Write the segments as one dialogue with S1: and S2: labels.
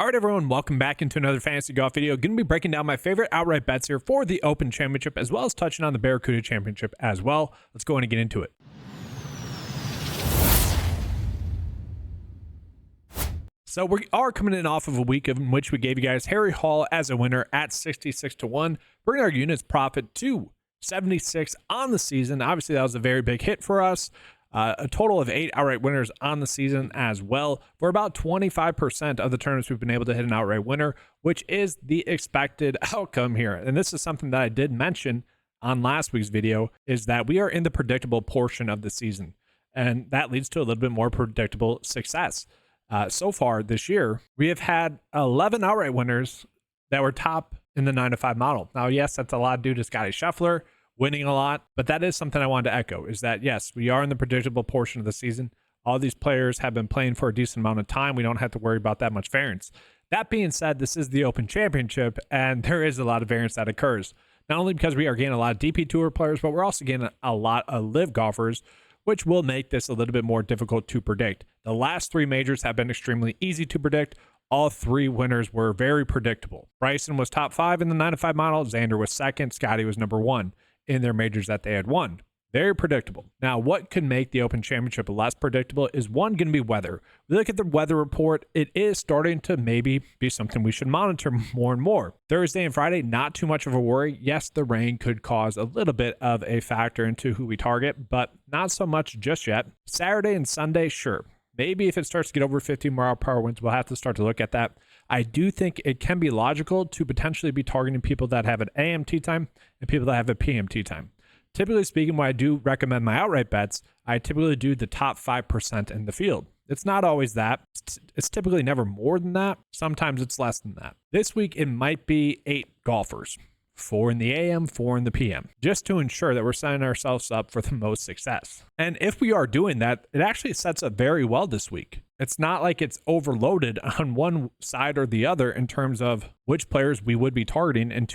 S1: All right, everyone, welcome back into another fantasy golf video. Going to be breaking down my favorite outright bets here for the Open Championship, as well as touching on the Barracuda Championship as well. Let's go in and get into it. So we are coming in off of a week in which we gave you guys Harry Hall as a winner at 66-1, bringing our units profit to 76 on the season. Obviously, that was a very big hit for us. A total of 8 outright winners on the season as well. For about 25% of the tournaments, we've been able to hit an outright winner, which is the expected outcome here. And this is something that I did mention on last week's video, is that we are in the predictable portion of the season. And that leads to a little bit more predictable success. So far this year, we have had 11 outright winners that were top in the 9-to-5 model. Now, yes, that's a lot due to Xander Schauffler winning a lot, but that is something I wanted to echo, is that yes, we are in the predictable portion of the season. All these players have been playing for a decent amount of time. We don't have to worry about that much variance. That being said, this is the Open Championship, and there is a lot of variance that occurs. Not only because we are getting a lot of DP Tour players, but we're also getting a lot of live golfers, which will make this a little bit more difficult to predict. The last 3 majors have been extremely easy to predict. All 3 winners were very predictable. Bryson was top 5 in the 9-to-5 model. Xander was second. Scotty was number 1 in their majors that they had won. Very predictable. Now, what could make the Open Championship less predictable is one, going to be weather. We look at the weather report, it is starting to maybe be something we should monitor more and more. Thursday and Friday, not too much of a worry. Yes, the rain could cause a little bit of a factor into who we target, but not so much just yet. Saturday and Sunday, sure. Maybe if it starts to get over 50 mile-per-hour winds, we'll have to start to look at that. I do think it can be logical to potentially be targeting people that have an AM tee time and people that have a PM tee time. Typically speaking, when I do recommend my outright bets, I typically do the top 5% in the field. It's not always that. It's typically never more than that. Sometimes it's less than that. This week, it might be 8 golfers. 4 in the AM, 4 in the PM, just to ensure that we're setting ourselves up for the most success. And if we are doing that, it actually sets up very well this week. It's not like it's overloaded on one side or the other in terms of which players we would be targeting and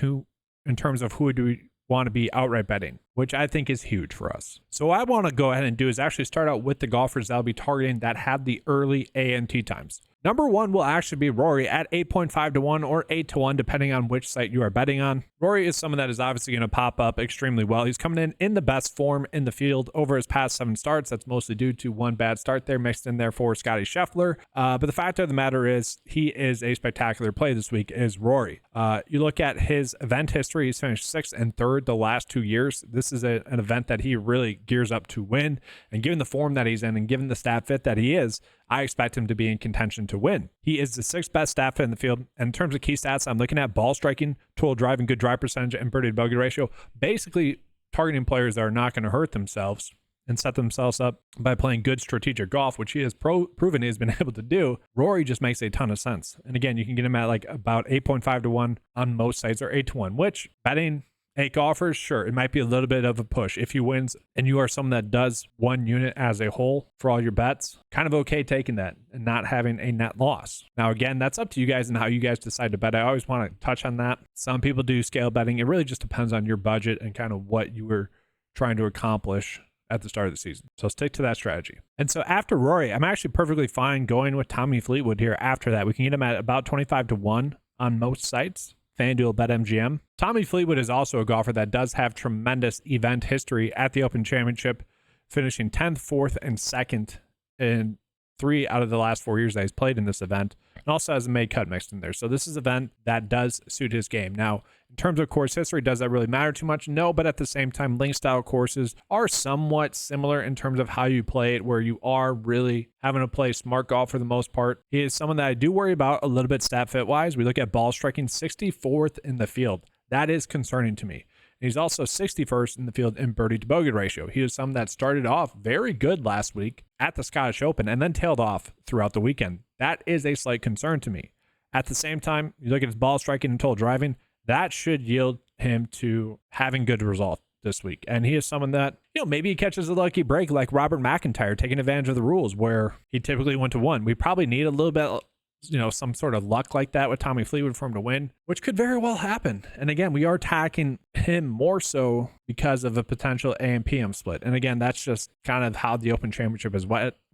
S1: in terms of who do we want to be outright betting, which I think is huge for us. So what I want to go ahead and do is actually start out with the golfers that I'll be targeting that have the early AM tee times. Number 1 will actually be Rory at 8.5-1 or 8-1, depending on which site you are betting on. Rory is someone that is obviously going to pop up extremely well. He's coming in the best form in the field over his past 7 starts. That's mostly due to one bad start there mixed in there for Scotty Scheffler. But the fact of the matter is he is a spectacular play this week, is Rory. You look at his event history, he's finished 6th and 3rd the last 2 years. This is an event that he really gears up to win. And given the form that he's in and given the stat fit that he is, I expect him to be in contention to win. He is the 6th best stat fit in the field. And in terms of key stats, I'm looking at ball striking, total driving, good drive percentage, and birdie to bogey ratio. Basically targeting players that are not going to hurt themselves and set themselves up by playing good strategic golf, which he has proven he has been able to do. Rory just makes a ton of sense. And again, you can get him at like about 8.5-1 on most sites, or 8-1, which betting 8 golfers, sure, it might be a little bit of a push. If he wins and you are someone that does one unit as a whole for all your bets, kind of okay taking that and not having a net loss. Now, again, that's up to you guys and how you guys decide to bet. I always want to touch on that. Some people do scale betting. It really just depends on your budget and kind of what you were trying to accomplish at the start of the season. So stick to that strategy. And so after Rory, I'm actually perfectly fine going with Tommy Fleetwood here after that. We can get him at about 25-1 on most sites. FanDuel, BetMGM. Tommy Fleetwood is also a golfer that does have tremendous event history at the Open Championship, finishing 10th, 4th, and 2nd in 3 out of the last 4 years that he's played in this event, and also has a made cut mixed in there. So this is an event that does suit his game. Now, in terms of course history, does that really matter too much? No, but at the same time, link style courses are somewhat similar in terms of how you play it, where you are really having to play smart golf for the most part. He is someone that I do worry about a little bit stat fit wise. We look at ball striking, 64th in the field. That is concerning to me. He's also 61st in the field in birdie to bogey ratio. He is someone that started off very good last week at the Scottish Open and then tailed off throughout the weekend. That is a slight concern to me. At the same time, you look at his ball striking and total driving, that should yield him to having good results this week. And he is someone that, maybe he catches a lucky break like Robert McIntyre, taking advantage of the rules where he typically went to 1. We probably need a little bit, some sort of luck like that with Tommy Fleetwood for him to win, which could very well happen. And again, we are attacking him more so because of a potential AM PM split. And again, that's just kind of how the Open Championship is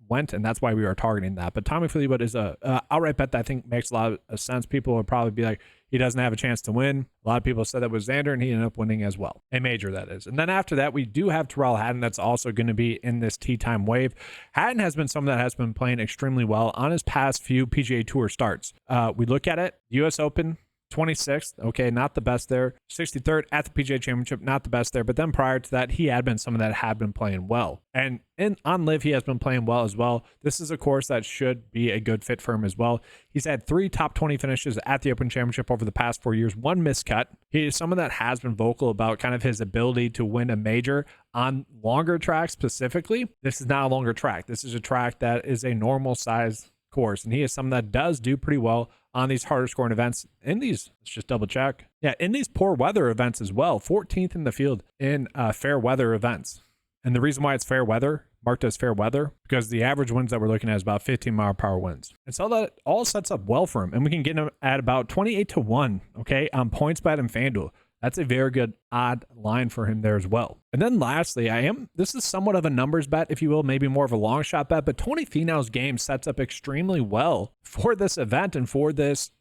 S1: went, and that's why we are targeting that. But Tommy Fleetwood is a outright bet that I think makes a lot of sense. People would probably be like, he doesn't have a chance to win. A lot of people said that was Xander, and he ended up winning as well. A major, that is. And then after that, we do have Tyrrell Hatton that's also going to be in this tee time wave. Hatton has been someone that has been playing extremely well on his past few PGA Tour starts. We look at it, U.S. Open, 26th, okay, not the best there. 63rd at the PGA Championship, not the best there. But then prior to that, he had been someone that had been playing well. And on Live, he has been playing well as well. This is a course that should be a good fit for him as well. He's had 3 top 20 finishes at the Open Championship over the past 4 years, 1 miscut. He is someone that has been vocal about kind of his ability to win a major on longer tracks specifically. This is not a longer track. This is a track that is a normal size course, and he is someone that does do pretty well on these harder scoring events. In these, let's just double check. Yeah, in these poor weather events as well, 14th in the field in fair weather events. And the reason why it's fair weather, marked as fair weather, because the average winds that we're looking at is about 15-mile-per-hour winds. And so that all sets up well for him, and we can get him at about 28-1, okay, on PointsBet and FanDuel. That's a very good odd line for him there as well. And then lastly, this is somewhat of a numbers bet, if you will, maybe more of a long shot bet, but Tony Finau's game sets up extremely well for this event and for this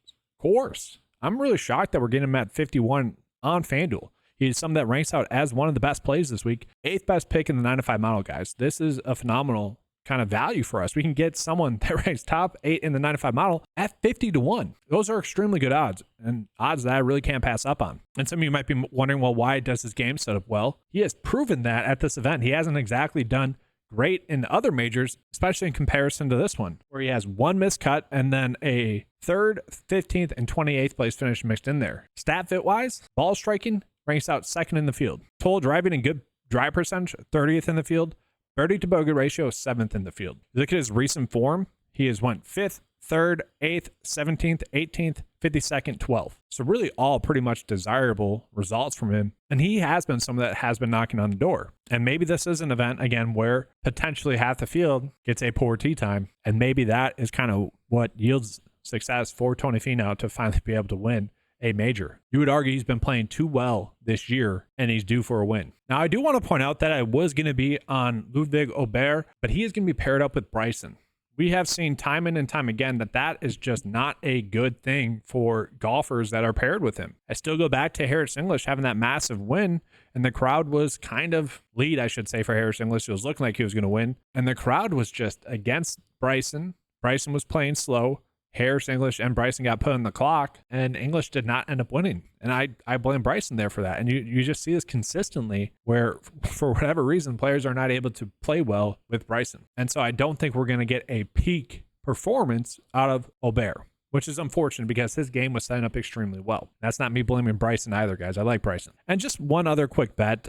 S1: course. I'm really shocked that we're getting him at 51 on FanDuel. He's someone that ranks out as one of the best plays this week. 8th best pick in the 9-to-5 model, guys. This is a phenomenal kind of value for us. We can get someone that ranks top 8 in the 9-to-5 model at 50-1. Those are extremely good odds, and odds that I really can't pass up on. And some of you might be wondering, well, why does his game set up well? He has proven that at this event. He hasn't exactly done great in other majors, especially in comparison to this one, where he has 1 miscut and then a 3rd, 15th, and 28th place finish mixed in there. Stat fit wise, ball striking ranks out 2nd in the field. Total driving and good drive percentage, 30th in the field. Birdie to bogey ratio, 7th in the field. Look at his recent form. He has went 5th, 3rd, 8th, 17th, 18th, 52nd, 12th. So really all pretty much desirable results from him. And he has been someone that has been knocking on the door. And maybe this is an event, again, where potentially half the field gets a poor tee time. And maybe that is kind of what yields success for Tony Finau to finally be able to win a major. You would argue he's been playing too well this year, and he's due for a win. Now, I do want to point out that I was going to be on Ludwig Aubert, but he is going to be paired up with Bryson. We have seen time in and time again that is just not a good thing for golfers that are paired with him. I still go back to Harris English having that massive win, and the crowd was kind of lead, I should say, for Harris English. It was looking like he was going to win, and the crowd was just against Bryson. Bryson was playing slow. Harris English and Bryson got put on the clock, and English did not end up winning. And I blame Bryson there for that. And you just see this consistently where, for whatever reason, players are not able to play well with Bryson. And so I don't think we're going to get a peak performance out of Aubert, which is unfortunate because his game was setting up extremely well. That's not me blaming Bryson either, guys. I like Bryson. And just one other quick bet.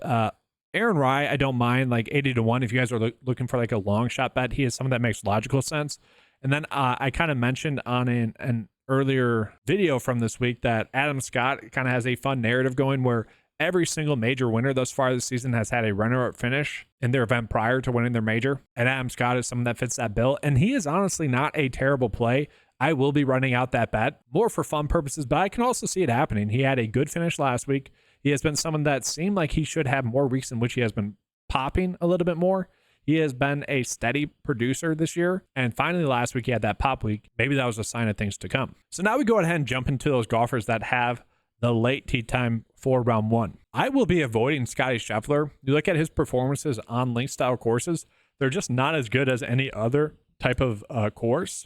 S1: Aaron Rai, I don't mind, like 80-1. If you guys are looking for like a long shot bet, he is someone that makes logical sense. And then I kind of mentioned on an earlier video from this week that Adam Scott kind of has a fun narrative going where every single major winner thus far this season has had a runner-up finish in their event prior to winning their major. And Adam Scott is someone that fits that bill. And he is honestly not a terrible play. I will be running out that bet more for fun purposes, but I can also see it happening. He had a good finish last week. He has been someone that seemed like he should have more weeks in which he has been popping a little bit more. He has been a steady producer this year. And finally, last week, he had that pop week. Maybe that was a sign of things to come. So now we go ahead and jump into those golfers that have the late tee time for round 1. I will be avoiding Scotty Scheffler. You look at his performances on link style courses, they're just not as good as any other type of course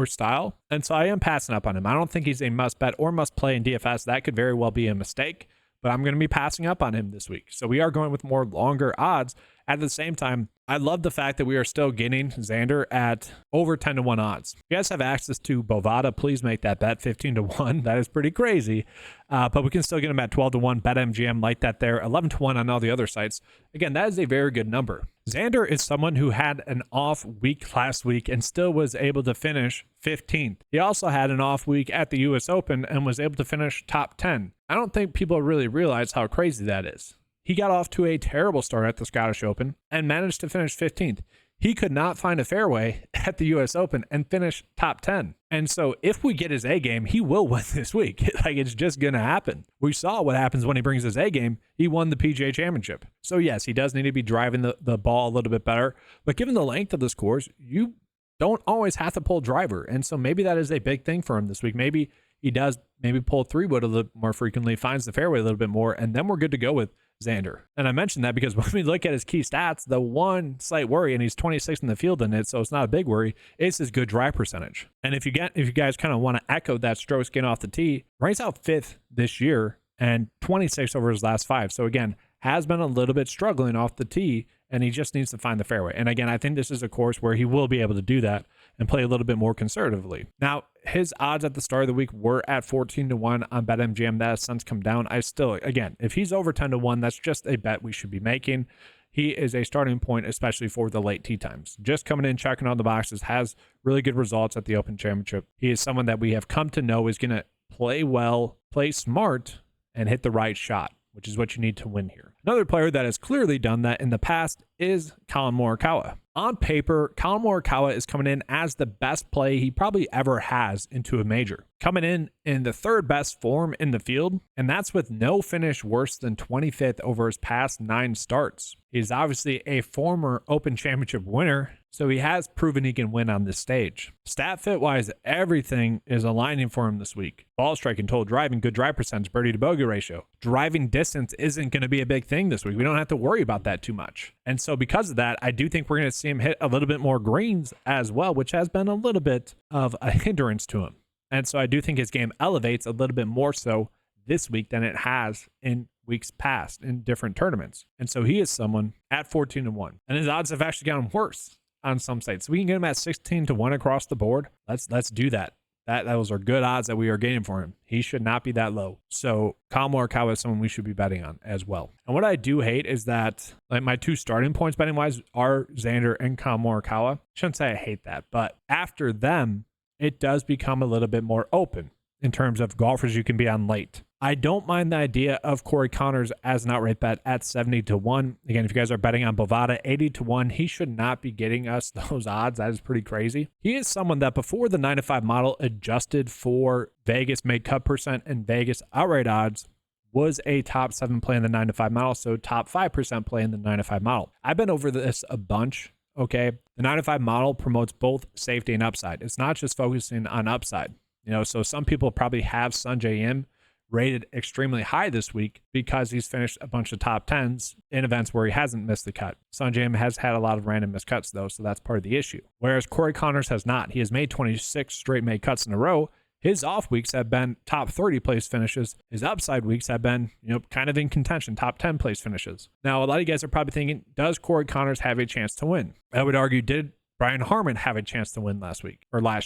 S1: style. And so I am passing up on him. I don't think he's a must bet or must play in DFS. That could very well be a mistake, but I'm going to be passing up on him this week. So we are going with more longer odds. At the same time, I love the fact that we are still getting Xander at over 10-1 odds. If you guys have access to Bovada, please make that bet 15-1. That is pretty crazy. But we can still get him at 12-1. BetMGM, like that there. 11-1 on all the other sites. Again, that is a very good number. Xander is someone who had an off week last week and still was able to finish 15th. He also had an off week at the U.S. Open and was able to finish top 10. I don't think people really realize how crazy that is. He got off to a terrible start at the Scottish Open and managed to finish 15th. he could not find a fairway at the US Open and finish top 10. And so if we get his A game, he will win this week. Like, it's just going to happen. We saw what happens when he brings his A game. He won the PGA Championship. So yes, he does need to be driving the ball a little bit better. But given the length of the course, you don't always have to pull driver. And so maybe that is a big thing for him this week. Maybe he does pull 3-wood a little more frequently, finds the fairway a little bit more, and then we're good to go with Xander. And I mentioned that because when we look at his key stats, the one slight worry, and he's 26th in the field in it, so it's not a big worry, is his good drive percentage. And if you guys kind of want to echo that strokes gained off the tee, ranks out 5th this year and 26 over his last 5. So again, has been a little bit struggling off the tee, and he just needs to find the fairway. And again, I think this is a course where he will be able to do that and play a little bit more conservatively. Now, his odds at the start of the week were at 14-1 on BetMGM. That has since come down. Again, if he's over 10-1, that's just a bet we should be making. He is a starting point, especially for the late tee times. Just coming in, checking all the boxes, has really good results at the Open Championship. He is someone that we have come to know is going to play well, play smart, and hit the right shot, which is what you need to win here. Another player that has clearly done that in the past is Collin Morikawa. On paper, Collin Morikawa is coming in as the best play he probably ever has into a major. Coming in the third best form in the field, and that's with no finish worse than 25th over his past 9 starts. He's obviously a former Open Championship winner, so he has proven he can win on this stage. Stat fit wise, everything is aligning for him this week. Ball striking, total driving, good drive percentage, birdie to bogey ratio. Driving distance isn't going to be a big thing this week. We don't have to worry about that too much. And so because of that, I do think we're going to see him hit a little bit more greens as well, which has been a little bit of a hindrance to him. And so I do think his game elevates a little bit more so this week than it has in weeks past in different tournaments. And so he is someone at 14-1. And his odds have actually gotten worse on some sites. So we can get him at 16-1 across the board. Let's do that. Those are good odds that we are getting for him. He should not be that low. So Collin Morikawa is someone we should be betting on as well. And what I do hate is that like my 2 starting points betting wise are Xander and Collin Morikawa. Shouldn't say I hate that, but after them, it does become a little bit more open in terms of golfers you can be on late. I don't mind the idea of Cory Connors as an outright bet at 70-1. Again, if you guys are betting on Bovada, 80-1, he should not be getting us those odds. That is pretty crazy. He is someone that before the 9-5 model adjusted for Vegas made cut percent and Vegas outright odds, was a top 7 play in the 9-5 model, so top 5% play in the 9-5 model. I've been over this a bunch. Okay, the 9-5 model promotes both safety and upside. It's not just focusing on upside. So some people probably have Sungjae Im rated extremely high this week because he's finished a bunch of top 10s in events where he hasn't missed the cut. Sungjae Im has had a lot of random missed cuts though, so that's part of the issue. Whereas Cory Connors has not. He has made 26 straight made cuts in a row. His off weeks have been top 30 place finishes. His upside weeks have been, kind of in contention, top 10 place finishes. Now, a lot of you guys are probably thinking, does Cory Connors have a chance to win? I would argue, did Brian Harman have a chance to win last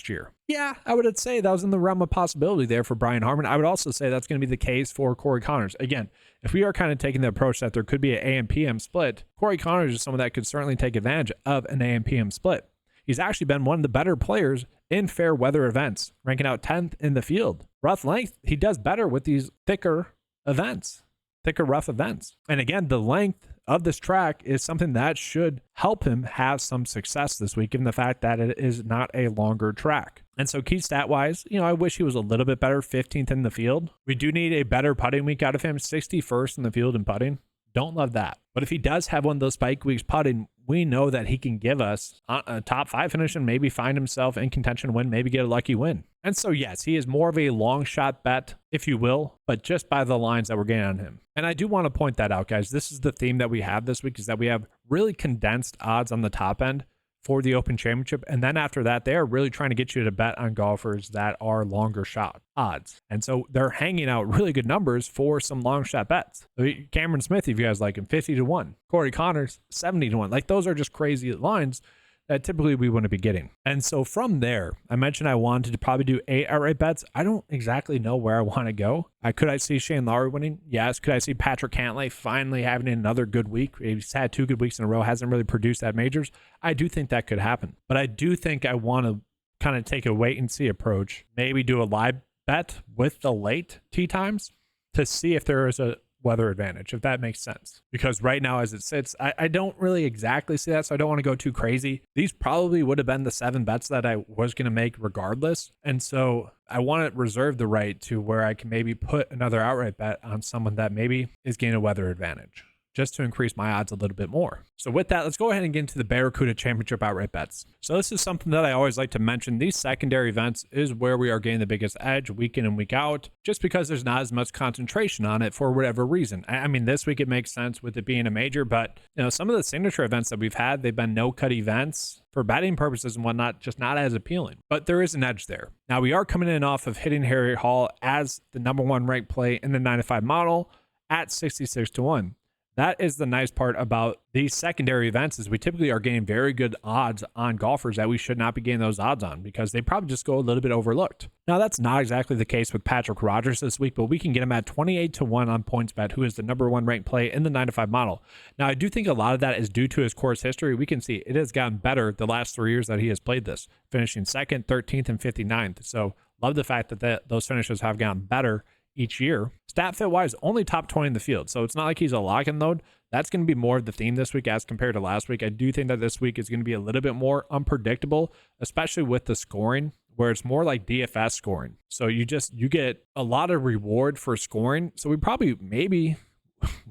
S1: year? Yeah, I would say that was in the realm of possibility there for Brian Harman. I would also say that's going to be the case for Cory Connors. Again, if we are kind of taking the approach that there could be an AM PM split, Cory Connors is someone that could certainly take advantage of an AM PM split. He's actually been one of the better players in fair weather events, ranking out 10th in the field. Rough length, he does better with these thicker rough events. And again, the length of this track is something that should help him have some success this week, given the fact that it is not a longer track. And so key stat wise, I wish he was a little bit better, 15th in the field. We do need a better putting week out of him, 61st in the field in putting. Don't love that. But if he does have one of those spike weeks putting, we know that he can give us a top 5 finish and maybe find himself in contention to win, maybe get a lucky win. And so, yes, he is more of a long shot bet, if you will, but just by the lines that we're getting on him. And I do want to point that out, guys. This is the theme that we have this week, is that we have really condensed odds on the top end for the Open Championship. And then after that, they are really trying to get you to bet on golfers that are longer shot odds. And so they're hanging out really good numbers for some long shot bets. Cameron Smith, if you guys like him, 50-1. Cory Connors, 70-1. Like, those are just crazy lines that typically we wouldn't be getting. And so from there, I mentioned I wanted to probably do 8 outright bets. I don't exactly know where I want to go. Could I see Shane Lowry winning? Yes. Could I see Patrick Cantlay finally having another good week? He's had 2 good weeks in a row, hasn't really produced at majors. I do think that could happen. But I do think I want to kind of take a wait and see approach. Maybe do a live bet with the late tee times to see if there is a weather advantage, if that makes sense. Because right now, as it sits, I don't really exactly see that, so I don't want to go too crazy. These probably would have been the 7 bets that I was going to make regardless. And so I want to reserve the right to where I can maybe put another outright bet on someone that maybe is gaining a weather advantage, just to increase my odds a little bit more. So with that, let's go ahead and get into the Barracuda Championship outright bets. So this is something that I always like to mention. These secondary events is where we are getting the biggest edge week in and week out, just because there's not as much concentration on it for whatever reason. I mean, this week it makes sense with it being a major, but some of the signature events that we've had, they've been no-cut events for betting purposes and whatnot, just not as appealing. But there is an edge there. Now, we are coming in off of hitting Harry Hall as the #1 ranked play in the 9-5 model at 66-1. That is the nice part about these secondary events, is we typically are getting very good odds on golfers that we should not be getting those odds on, because they probably just go a little bit overlooked. Now, that's not exactly the case with Patrick Rodgers this week, but we can get him at 28-1 on PointsBet, who is the #1 ranked play in the 9-5 model. Now, I do think a lot of that is due to his course history. We can see it has gotten better the last 3 years that he has played this, finishing 2nd, 13th, and 59th. So love the fact that those finishes have gotten better each year. Stat fit wise, only top 20 in the field. So it's not like he's a lock and load. That's going to be more of the theme this week as compared to last week. I do think that this week is going to be a little bit more unpredictable, especially with the scoring, where it's more like DFS scoring. So you get a lot of reward for scoring. So we probably maybe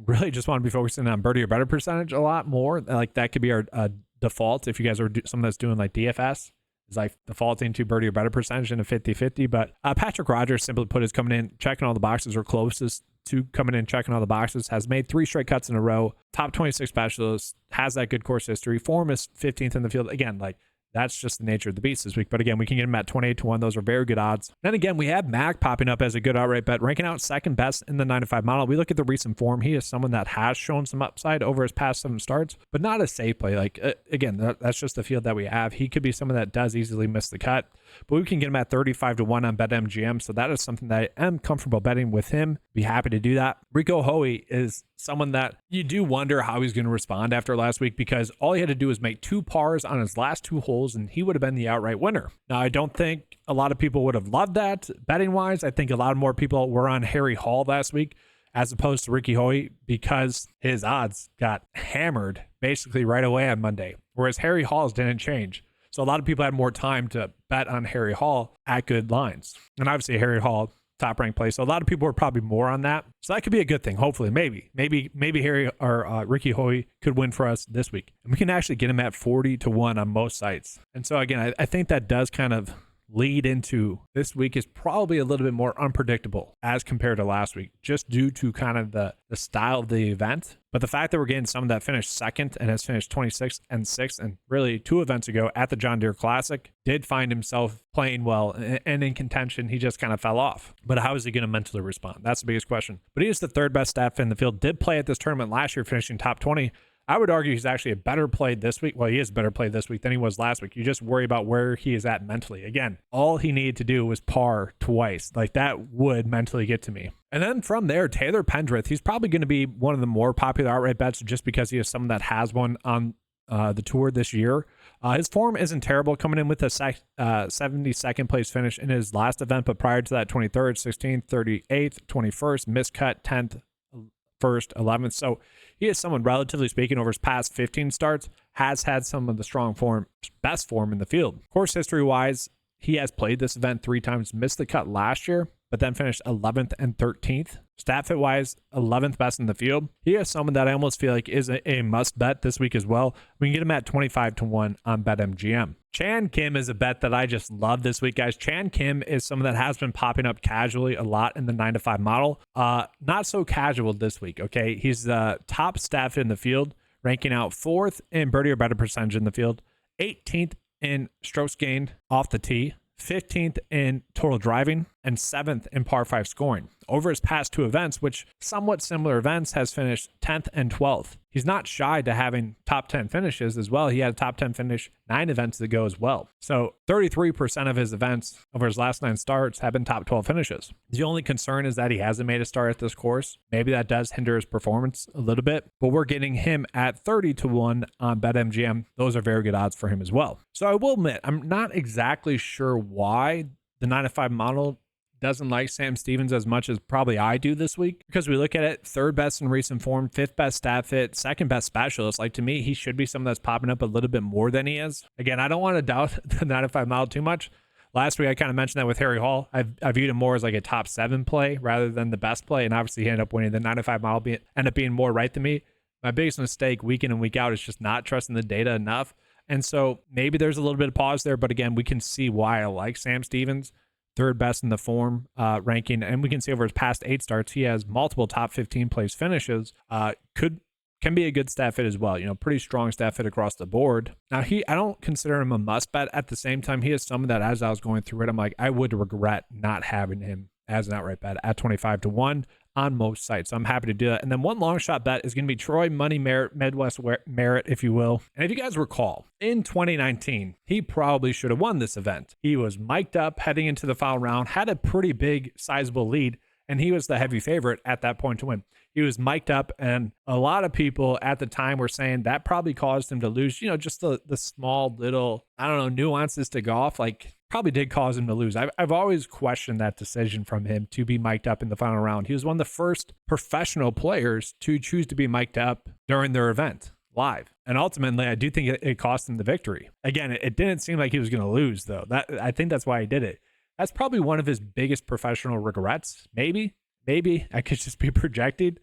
S1: really just want to be focusing on birdie or better percentage a lot more. Like that could be our default if you guys are someone that's doing like DFS. Is like defaulting to birdie or better percentage in a 50-50. But Patrick Rodgers, simply put, is coming in, checking all the boxes, or closest to coming in, checking all the boxes, has made 3 straight cuts in a row, top 26 specialist, has that good course history, form is 15th in the field. Again, like that's just the nature of the beast this week. But again, we can get him at 28-1. Those are very good odds. Then again, we have Mac popping up as a good outright bet, ranking out 2nd best in the 9-5 model. We look at the recent form. He is someone that has shown some upside over his past 7 starts, but not a safe play. Like, again, that's just the field that we have. He could be someone that does easily miss the cut, but we can get him at 35-1 on BetMGM. So that is something that I am comfortable betting with him. Be happy to do that. Rico Hoey is someone that you do wonder how he's going to respond after last week, because all he had to do was make 2 pars on his last 2 holes and he would have been the outright winner. Now, I don't think a lot of people would have loved that betting wise. I think a lot more people were on Harry Hall last week as opposed to Ricky Hoey, because his odds got hammered basically right away on Monday, whereas Harry Hall's didn't change. So a lot of people had more time to bet on Harry Hall at good lines. And obviously Harry Hall, top ranked play. So a lot of people were probably more on that. So that could be a good thing. Hopefully, maybe Harry or Ricky Hoey could win for us this week. And we can actually get him at 40-1 on most sites. And so again, I think that does kind of lead into this week is probably a little bit more unpredictable as compared to last week, just due to kind of the style of the event. But the fact that we're getting someone that finished 2nd and has finished 26th and 6th, and really 2 events ago at the John Deere Classic, did find himself playing well and in contention. He just kind of fell off. But how is he going to mentally respond? That's the biggest question. But he is the 3rd best stat in the field. Did play at this tournament last year, finishing top 20. I would argue he's actually a better play this week. Well, he is a better play this week than he was last week. You just worry about where he is at mentally. Again, all he needed to do was par twice. Like that would mentally get to me. And then from there, Taylor Pendrith, he's probably going to be one of the more popular outright bets just because he is someone that has one on the tour this year. His form isn't terrible, coming in with a 72nd place finish in his last event, but prior to that, 23rd, 16th, 38th, 21st, miscut, 10th, 1st, 11th. So he is someone, relatively speaking, over his past 15 starts, has had some of the best form in the field. Course history wise, he has played this event 3 times, missed the cut last year, but then finished 11th and 13th. Stat fit wise, 11th best in the field. He is someone that I almost feel like is a must bet this week as well. We can get him at 25-1 on BetMGM. Chan Kim is a bet that I just love this week, guys. Chan Kim is someone that has been popping up casually a lot in the 9-5 model. Not so casual this week, okay? He's the top stat fit in the field, ranking out 4th in birdie or better percentage in the field, 18th in strokes gained off the tee, 15th in total driving, and 7th in par 5 scoring. Over his past 2 events, which somewhat similar events, has finished 10th and 12th. He's not shy to having top 10 finishes as well. He had a top 10 finish 9 events ago as well. So 33% of his events over his last 9 starts have been top 12 finishes. The only concern is that he hasn't made a start at this course. Maybe that does hinder his performance a little bit, but we're getting him at 30-1 on BetMGM. Those are very good odds for him as well. So I will admit, I'm not exactly sure why the 9-5 model doesn't like Sam Stevens as much as probably I do this week, because we look at it, third best in recent form, fifth best stat fit, second best specialist. Like, to me, he should be someone that's popping up a little bit more than he is. Again, I don't want to doubt the 95 mile too much. Last week, I kind of mentioned that with Harry Hall. I viewed him more as like a top 7 play rather than the best play, and obviously he ended up winning. The 95 mile ended up being more right than me. My biggest mistake week in and week out is just not trusting the data enough. And so maybe there's a little bit of pause there, but again, we can see why I like Sam Stevens. Third best in the form ranking, and we can see over his past 8 starts, he has multiple top 15 place finishes. Can be a good stat fit as well. Pretty strong stat fit across the board. Now, I don't consider him a must bet. At the same time, he is someone that, as I was going through it, I'm like, I would regret not having him as an outright bet at 25-1 on most sites. So I'm happy to do that. And then one long shot bet is going to be Troy Money Merritt, Midwest Merritt, if you will. And if you guys recall, in 2019, he probably should have won this event. He was mic'd up heading into the final round, had a pretty big, sizable lead, and he was the heavy favorite at that point to win. He was mic'd up, and a lot of people at the time were saying that probably caused him to lose, just the small little, nuances to golf, like probably did cause him to lose. I've always questioned that decision from him to be mic'd up in the final round. He was one of the first professional players to choose to be mic'd up during their event live. And ultimately, I do think it cost him the victory. Again, it didn't seem like he was going to lose, though. I think that's why he did it. That's probably one of his biggest professional regrets, maybe. I could just be projected.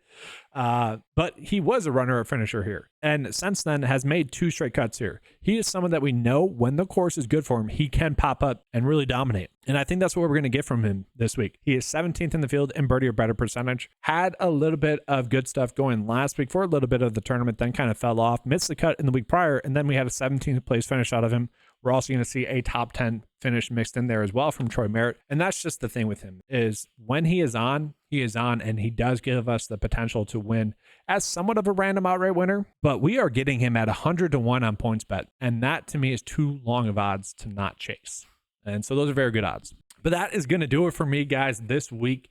S1: But he was a runner or finisher here. And since then has made 2 straight cuts here. He is someone that we know when the course is good for him, he can pop up and really dominate. And I think that's what we're going to get from him this week. He is 17th in the field in birdie or better percentage. Had a little bit of good stuff going last week for a little bit of the tournament, then kind of fell off. Missed the cut in the week prior, and then we had a 17th place finish out of him. We're also going to see a top 10 finish mixed in there as well from Troy Merritt. And that's just the thing with him, is when he is on, and he does give us the potential to win as somewhat of a random outright winner. But we are getting him at 100-1 on PointsBet. And that to me is too long of odds to not chase. And so those are very good odds. But that is going to do it for me, guys, this week.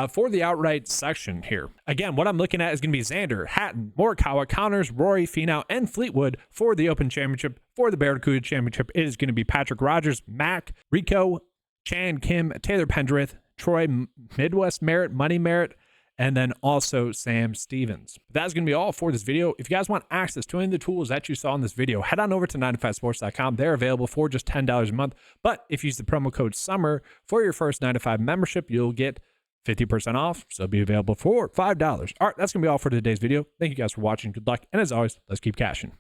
S1: For the outright section here. Again, what I'm looking at is going to be Xander, Hatton, Morikawa, Connors, Rory, Finau, and Fleetwood for the Open Championship. For the Barracuda Championship, it is going to be Patrick Rogers, Mac, Rico, Chan Kim, Taylor Pendrith, Troy Midwest Merritt, Money Merritt, and then also Sam Stevens. That's going to be all for this video. If you guys want access to any of the tools that you saw in this video, head on over to 95sports.com. They're available for just $10 a month. But if you use the promo code SUMMER for your first 9to5 membership, you'll get 50% off, so it'll be available for $5. All right, that's going to be all for today's video. Thank you guys for watching. Good luck, and as always, let's keep cashing.